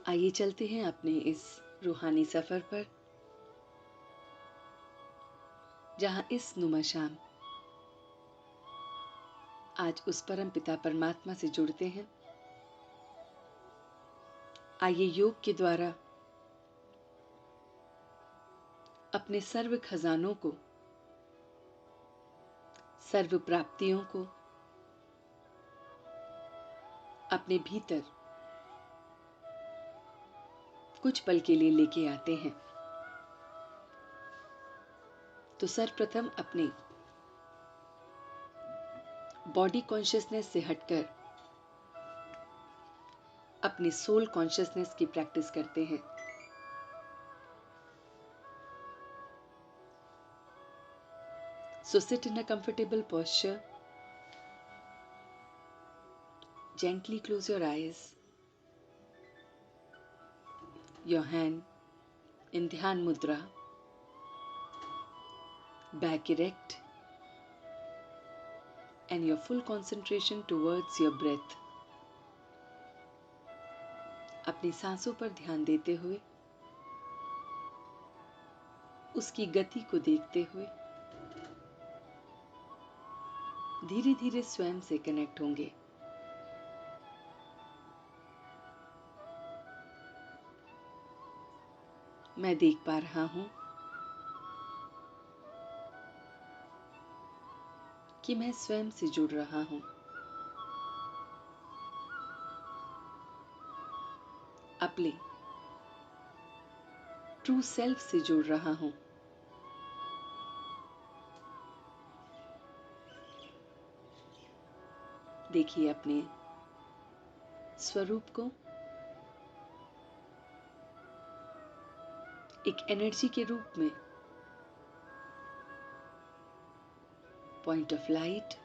आइए चलते हैं अपने इस रूहानी सफर पर, जहां इस नुमा शाम आज उस परम पिता परमात्मा से जुड़ते हैं। आइए योग के द्वारा अपने सर्व खजानों को, सर्व प्राप्तियों को अपने भीतर कुछ पल के लिए लेके आते हैं। तो सर्वप्रथम अपने बॉडी कॉन्शियसनेस से हटकर अपनी सोल कॉन्शियसनेस की प्रैक्टिस करते हैं। So sit in a comfortable posture. Gently close your eyes. Your hand in Dhyan Mudra. Back erect. And your full concentration towards your breath. अपनी सांसों पर ध्यान देते हुए, उसकी गति को देखते हुए धीरे धीरे स्वयं से कनेक्ट होंगे। मैं देख पा रहा हूं कि मैं स्वयं से जुड़ रहा हूं। अपने ट्रू सेल्फ से जुड़ रहा हूं। देखिए अपने स्वरूप को एक एनर्जी के रूप में, पॉइंट ऑफ लाइट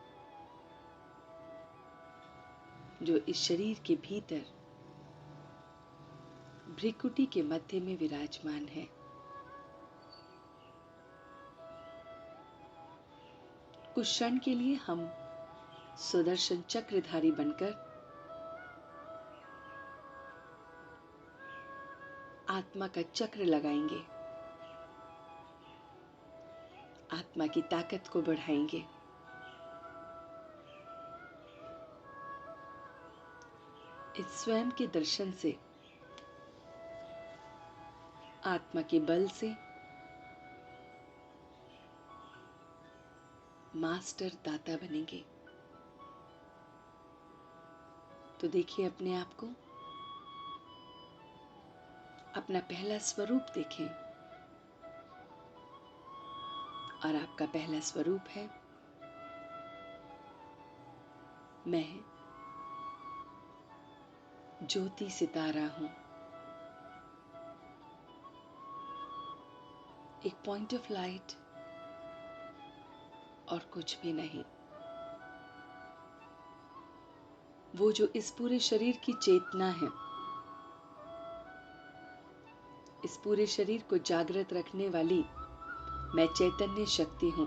जो इस शरीर के भीतर भ्रिकुटी के मध्य में विराजमान है। कुछ क्षण के लिए हम सुदर्शन चक्रधारी बनकर आत्मा का चक्र लगाएंगे, आत्मा की ताकत को बढ़ाएंगे। इस स्वयं के दर्शन से, आत्मा के बल से मास्टर दाता बनेंगे। तो देखिए अपने आप को, अपना पहला स्वरूप देखें। और आपका पहला स्वरूप है, मैं ज्योति सितारा हूं। एक पॉइंट ऑफ लाइट और कुछ भी नहीं। वो जो इस पूरे शरीर की चेतना है, इस पूरे शरीर को जागृत रखने वाली मैं चैतन्य शक्ति हूं।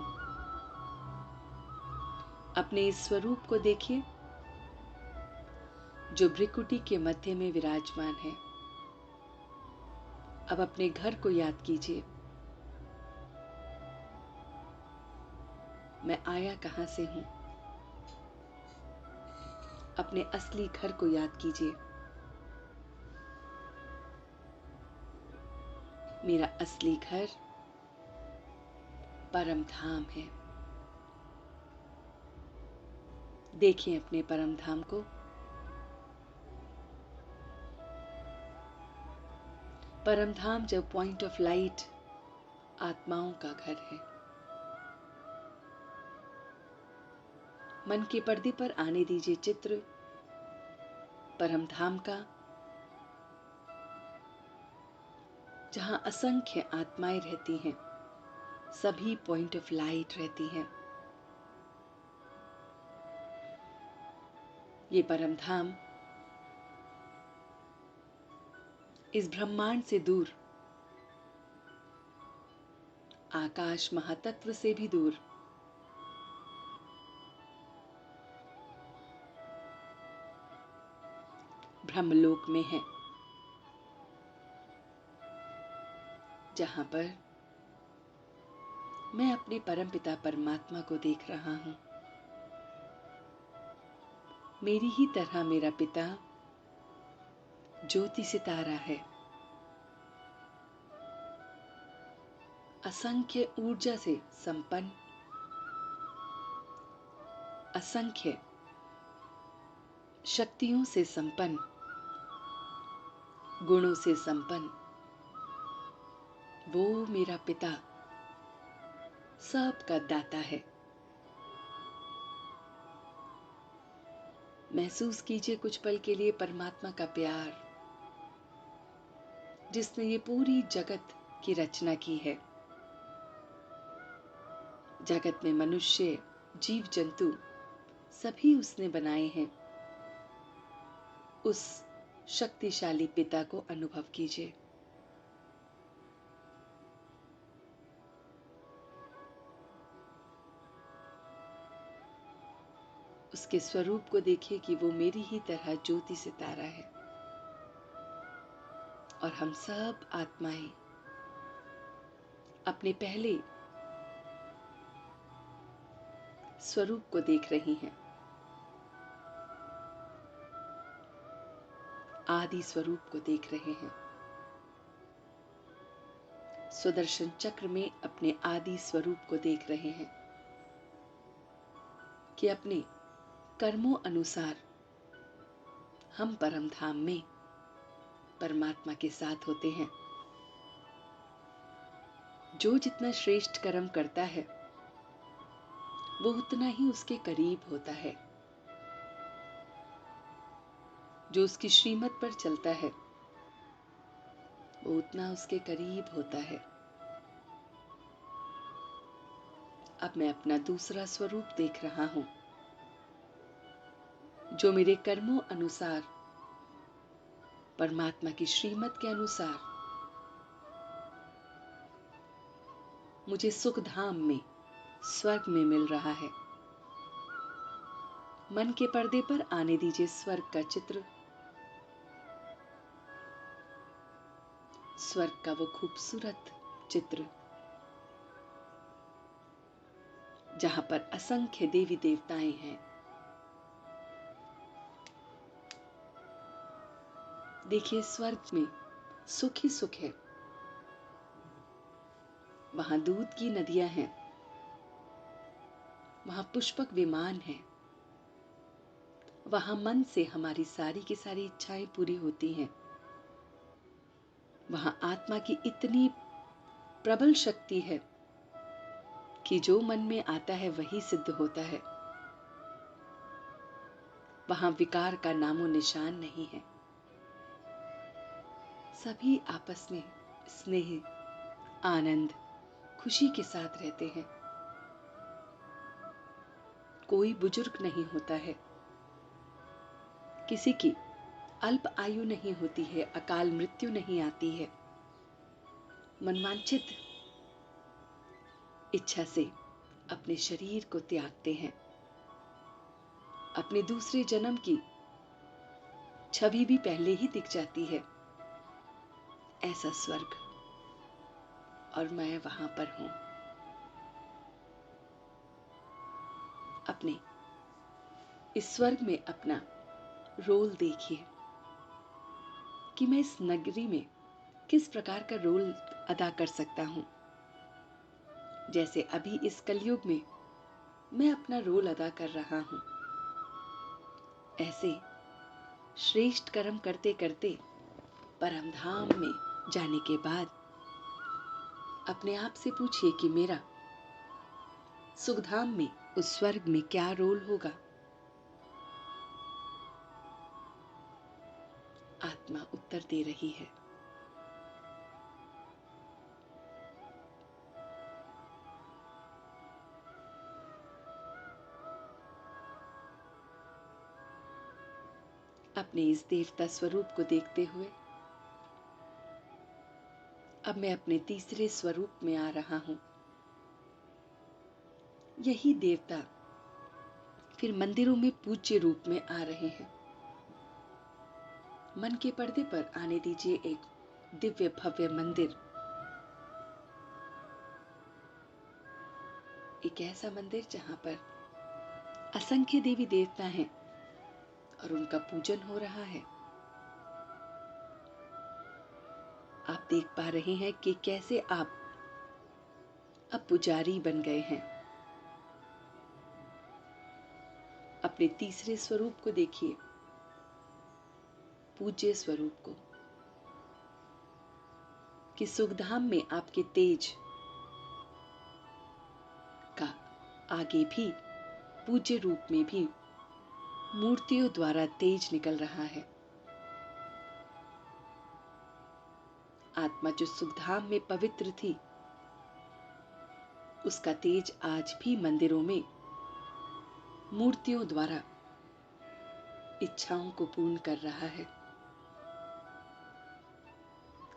अपने इस स्वरूप को देखिए जो भ्रिकुटी के मध्य में विराजमान है। अब अपने घर को याद कीजिए। मैं आया कहां से हूं? अपने असली घर को याद कीजिए। मेरा असली घर परम धाम है। देखिए अपने परम धाम को। परम धाम जब पॉइंट ऑफ लाइट आत्माओं का घर है। मन के पर्दे पर आने दीजिए चित्र परम धाम का, जहां असंख्य आत्माएं रहती हैं, सभी पॉइंट ऑफ लाइट रहती हैं। ये परम धाम इस ब्रह्मांड से दूर, आकाश महातत्व से भी दूर, ब्रह्मलोक में है। जहां पर मैं अपने परमपिता परमात्मा को देख रहा हूं। मेरी ही तरह मेरा पिता ज्योति सितारा है, असंख्य ऊर्जा से संपन्न, असंख्य शक्तियों से संपन्न, गुणों से संपन्न वो मेरा पिता सबका दाता है। महसूस कीजिए कुछ पल के लिए परमात्मा का प्यार, जिसने ये पूरी जगत की रचना की है। जगत में मनुष्य, जीव जंतु सभी उसने बनाए हैं। उस शक्तिशाली पिता को अनुभव कीजिए। उसके स्वरूप को देखिए कि वो मेरी ही तरह ज्योति सितारा है और हम सब आत्माएं अपने पहले स्वरूप को देख रही हैं, आदि स्वरूप को देख रहे हैं। सुदर्शन चक्र में अपने आदि स्वरूप को देख रहे हैं कि अपने कर्मों अनुसार हम परम धाम में परमात्मा के साथ होते हैं। जो जितना श्रेष्ठ कर्म करता है वो उतना ही उसके करीब होता है। जो उसकी श्रीमत पर चलता है वो उतना उसके करीब होता है। अब मैं अपना दूसरा स्वरूप देख रहा हूं, जो मेरे कर्मों अनुसार, परमात्मा की श्रीमत के अनुसार मुझे सुख धाम में, स्वर्ग में मिल रहा है। मन के पर्दे पर आने दीजिए स्वर्ग का चित्र, स्वर्ग का वो खूबसूरत चित्र जहां पर असंख्य देवी देवताएं हैं। देखिए स्वर्ग में सुख ही सुख है। वहां दूध की नदियां हैं, वहां पुष्पक विमान है, वहां मन से हमारी सारी की सारी इच्छाएं पूरी होती हैं। वहां आत्मा की इतनी प्रबल शक्ति है कि जो मन में आता है वही सिद्ध होता है। वहां विकार का नामो निशान नहीं है। सभी आपस में स्नेह, आनंद, खुशी के साथ रहते हैं। कोई बुजुर्ग नहीं होता है, किसी की अल्प आयु नहीं होती है, अकाल मृत्यु नहीं आती है। मनवांछित इच्छा से अपने शरीर को त्यागते हैं। अपने दूसरे जन्म की छवि भी पहले ही दिख जाती है। ऐसा स्वर्ग, और मैं वहां पर हूं। अपने इस स्वर्ग में अपना रोल देखिए कि मैं इस नगरी में किस प्रकार का रोल अदा कर सकता हूं। जैसे अभी इस कलयुग में मैं अपना रोल अदा कर रहा हूं, ऐसे श्रेष्ठ कर्म करते करते परम धाम में जाने के बाद अपने आप से पूछिए कि मेरा सुखधाम में, उस स्वर्ग में क्या रोल होगा। आत्मा उत्तर दे रही है। अपने इस देवता स्वरूप को देखते हुए अब मैं अपने तीसरे स्वरूप में आ रहा हूं। यही देवता फिर मंदिरों में पूज्य रूप में आ रहे हैं। मन के पर्दे पर आने दीजिए एक दिव्य भव्य मंदिर, एक ऐसा मंदिर जहां पर असंख्य देवी देवता हैं और उनका पूजन हो रहा है। आप देख पा रहे हैं कि कैसे आप अब पुजारी बन गए हैं। अपने तीसरे स्वरूप को देखिए, पूज्य स्वरूप को, कि सुखधाम में आपके तेज का आगे भी पूज्य रूप में भी मूर्तियों द्वारा तेज निकल रहा है। आत्मा जो सुखधाम में पवित्र थी, उसका तेज आज भी मंदिरों में मूर्तियों द्वारा इच्छाओं को पूर्ण कर रहा है।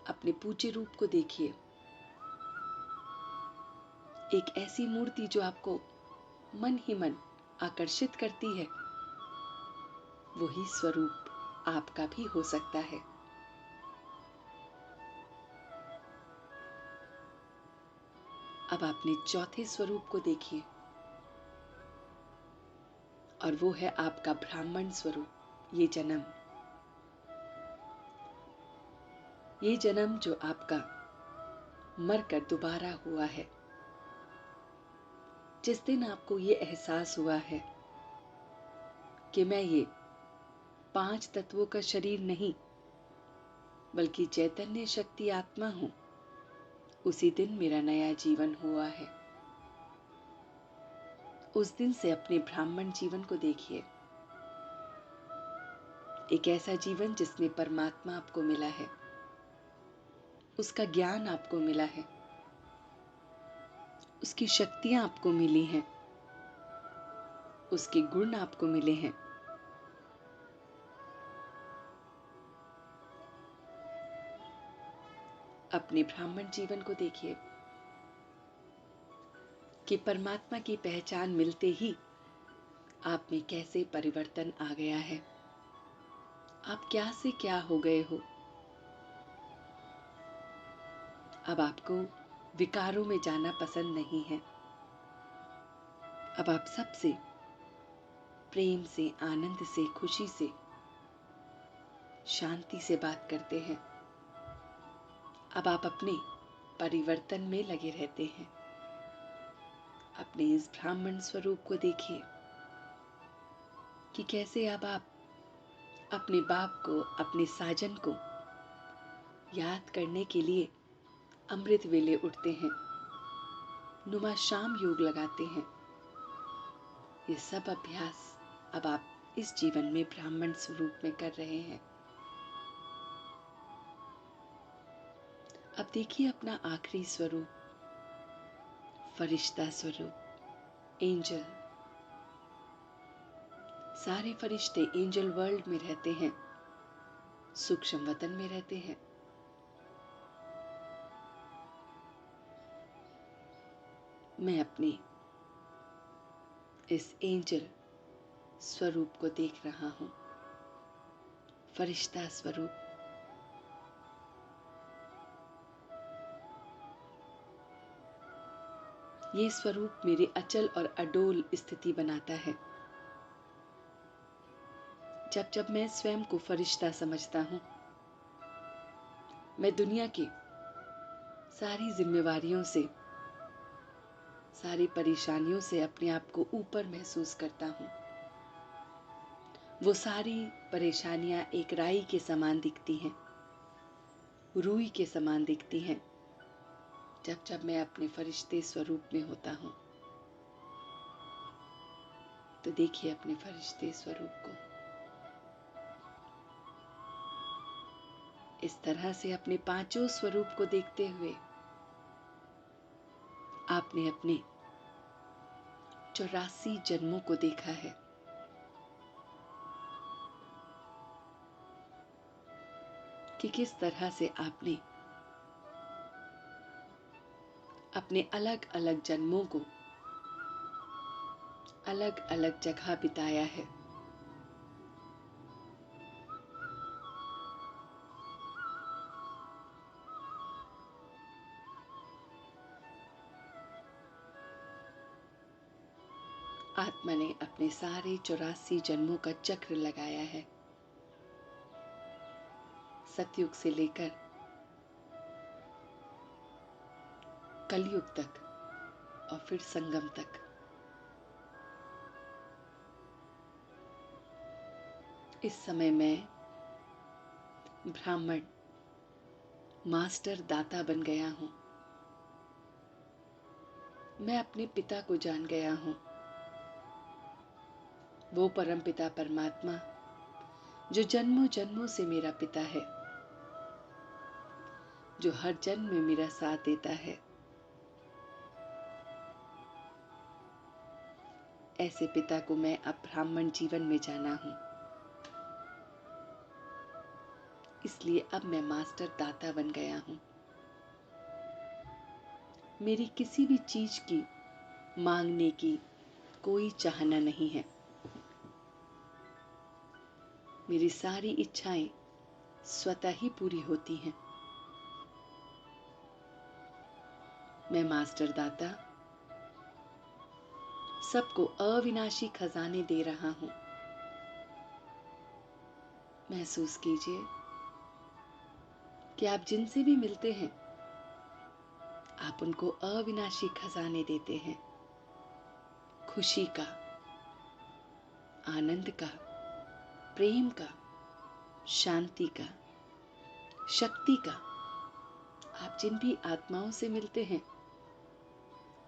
अपने पूज्य रूप को देखिए, एक ऐसी मूर्ति जो आपको मन ही मन आकर्षित करती है, वही स्वरूप आपका भी हो सकता है। अब अपने चौथे स्वरूप को देखिए, और वो है आपका ब्राह्मण स्वरूप। ये जन्म जो आपका मरकर दोबारा हुआ है, जिस दिन आपको ये एहसास हुआ है कि मैं ये 5 तत्वों का शरीर नहीं बल्कि चैतन्य शक्ति आत्मा हूं, उसी दिन मेरा नया जीवन हुआ है। उस दिन से अपने ब्राह्मण जीवन को देखिए, एक ऐसा जीवन जिसमें परमात्मा आपको मिला है, उसका ज्ञान आपको मिला है, उसकी शक्तियां आपको मिली हैं, उसके गुण आपको मिले हैं। अपने ब्राह्मण जीवन को देखिए कि परमात्मा की पहचान मिलते ही आप में कैसे परिवर्तन आ गया है। आप क्या से क्या हो गए हो। अब आपको विकारों में जाना पसंद नहीं है। अब आप सबसे प्रेम से, आनंद से, खुशी से, शांति से बात करते हैं। अब आप अपने परिवर्तन में लगे रहते हैं। अपने इस ब्राह्मण स्वरूप को देखिए कि कैसे अब आप अपने बाप को, अपने साजन को याद करने के लिए अमृत वेले उठते हैं, नुमा शाम योग लगाते हैं। ये सब अभ्यास अब आप इस जीवन में ब्राह्मण स्वरूप में कर रहे हैं। अब देखिए अपना आखिरी स्वरूप, फरिश्ता स्वरूप, एंजल। सारे फरिश्ते एंजल वर्ल्ड में रहते हैं, सूक्ष्म वतन में रहते हैं। मैं अपने इस एंजल स्वरूप को देख रहा हूं, फरिश्ता स्वरूप। ये स्वरूप मेरे अचल और अडोल स्थिति बनाता है। जब जब मैं स्वयं को फरिश्ता समझता हूं, मैं दुनिया की सारी जिम्मेवारियों से, सारी परेशानियों से अपने आप को ऊपर महसूस करता हूं। वो सारी परेशानियां एक राई के समान दिखती हैं, रूई के समान दिखती हैं, जब जब मैं अपने फरिश्ते स्वरूप में होता हूं। तो देखिए अपने फरिश्ते स्वरूप को। इस तरह से अपने पांचों स्वरूप को देखते हुए आपने अपने 84 जन्मों को देखा है। कि किस तरह से आपने अपने अलग अलग जन्मों को अलग अलग जगह बिताया है। आत्मा ने अपने सारे 84 जन्मों का चक्र लगाया है, सतयुग से लेकर कलयुग तक और फिर संगम तक। इस समय मैं ब्राह्मण मास्टर दाता बन गया हूं। मैं अपने पिता को जान गया हूं, वो परम पिता परमात्मा जो जन्मों जन्मों से मेरा पिता है, जो हर जन्म में मेरा साथ देता है। ऐसे पिता को मैं अब ब्राह्मण जीवन में जाना हूं, इसलिए अब मैं मास्टर दाता बन गया हूं। मेरी किसी भी चीज की मांगने की कोई चाहना नहीं है। मेरी सारी इच्छाएं स्वतः ही पूरी होती हैं। मैं मास्टर दाता सबको अविनाशी खजाने दे रहा हूं। महसूस कीजिए कि आप जिनसे भी मिलते हैं, आप उनको अविनाशी खजाने देते हैं। खुशी का, आनंद का, प्रेम का, शांति का, शक्ति का। आप जिन भी आत्माओं से मिलते हैं,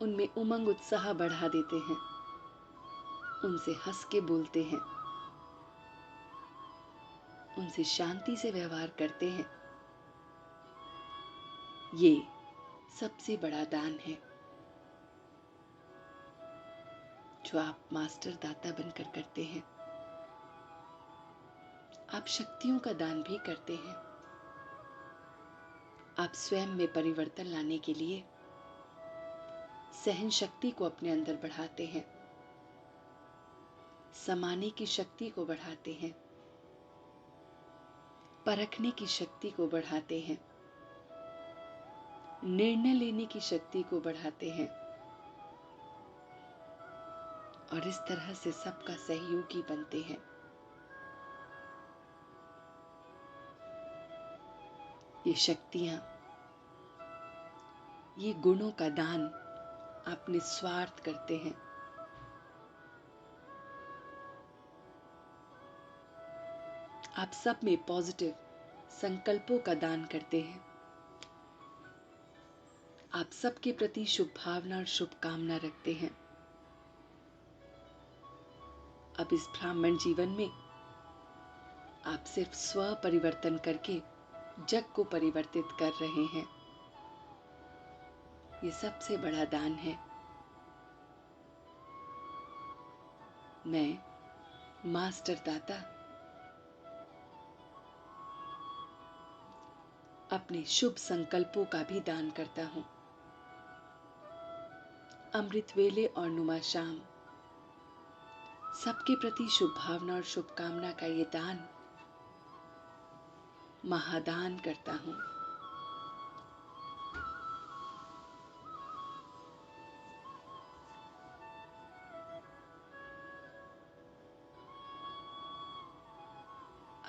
उनमें उमंग उत्साह बढ़ा देते हैं, उनसे हंस के बोलते हैं, उनसे शांति से व्यवहार करते हैं। ये सबसे बड़ा दान है जो आप मास्टर दाता बनकर करते हैं। आप शक्तियों का दान भी करते हैं। आप स्वयं में परिवर्तन लाने के लिए सहन शक्ति को अपने अंदर बढ़ाते हैं, समाने की शक्ति को बढ़ाते हैं, परखने की शक्ति को बढ़ाते हैं, निर्णय लेने की शक्ति को बढ़ाते हैं और इस तरह से सबका सहयोगी बनते हैं। ये शक्तियां, ये गुणों का दान आप निस्वार्थ करते हैं। आप सब में पॉजिटिव संकल्पों का दान करते हैं। आप सबके प्रति शुभ भावना और शुभकामना रखते हैं। अब इस ब्राह्मण जीवन में आप सिर्फ स्व परिवर्तन करके जग को परिवर्तित कर रहे हैं। ये सबसे बड़ा दान है। मैं मास्टर दाता अपने शुभ संकल्पों का भी दान करता हूं। अमृत वेले और नुमा शाम सबके प्रति शुभ भावना और शुभकामना का ये दान महादान करता हूं।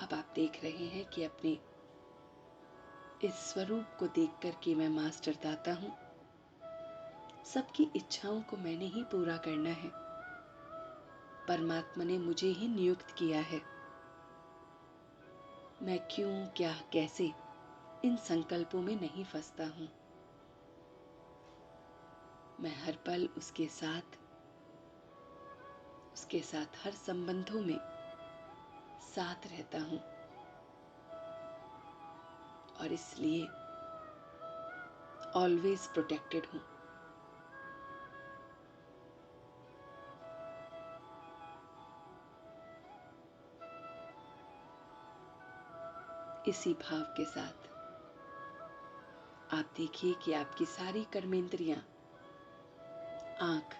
अब आप देख रहे हैं कि अपने इस स्वरूप को देखकर कि मैं मास्टर दाता हूं। सबकी इच्छाओं को मैंने ही पूरा करना है। परमात्मा ने मुझे ही नियुक्त किया है। मैं क्यों, क्या, कैसे इन संकल्पों में नहीं फंसता हूं। मैं हर पल उसके साथ हर संबंधों में साथ रहता हूं और इसलिए ऑलवेज प्रोटेक्टेड हूं। इसी भाव के साथ आप देखिए कि आपकी सारी कर्मेंद्रियां, आंख,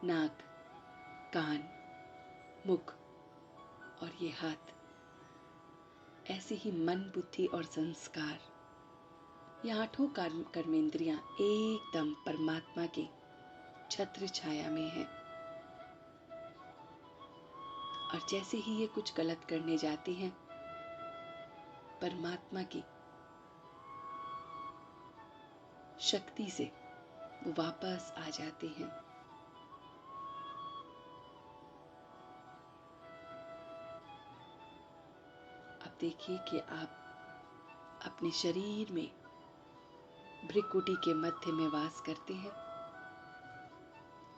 नाक, कान, मुख और ये हाथ, ऐसे ही मन, बुद्धि और संस्कार, ये आठों कर्मेंद्रियां एकदम परमात्मा के छत्र छाया में हैं। और जैसे ही ये कुछ गलत करने जाती हैं, परमात्मा की शक्ति से वो वापस आ जाते हैं। अब देखिए कि आप अपने शरीर में भ्रिकुटी के मध्य में वास करते हैं,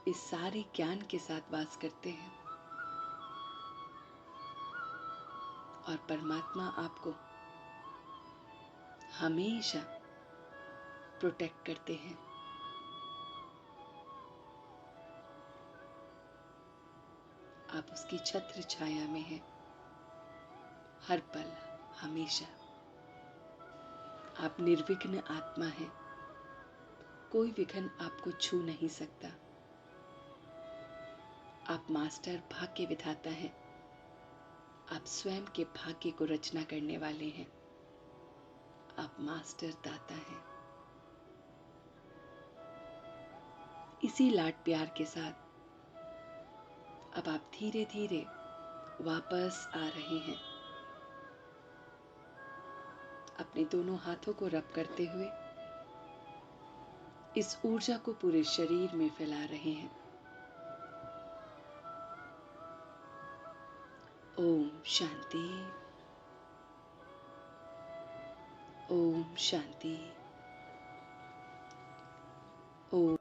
इस सारे ज्ञान के साथ वास करते हैं, और परमात्मा आपको हमेशा प्रोटेक्ट करते हैं। आप उसकी छत्र छाया में हैं, हर पल, हमेशा। आप निर्विघ्न आत्मा हैं, कोई विघ्न आपको छू नहीं सकता। आप मास्टर भाग्य विधाता हैं, आप स्वयं के भाग्य को रचना करने वाले हैं, आप मास्टर दाता हैं। इसी लाड प्यार के साथ अब आप धीरे धीरे वापस आ रहे हैं, अपने दोनों हाथों को रब करते हुए इस ऊर्जा को पूरे शरीर में फैला रहे हैं। ओम शांति, ओम शांति, ओम।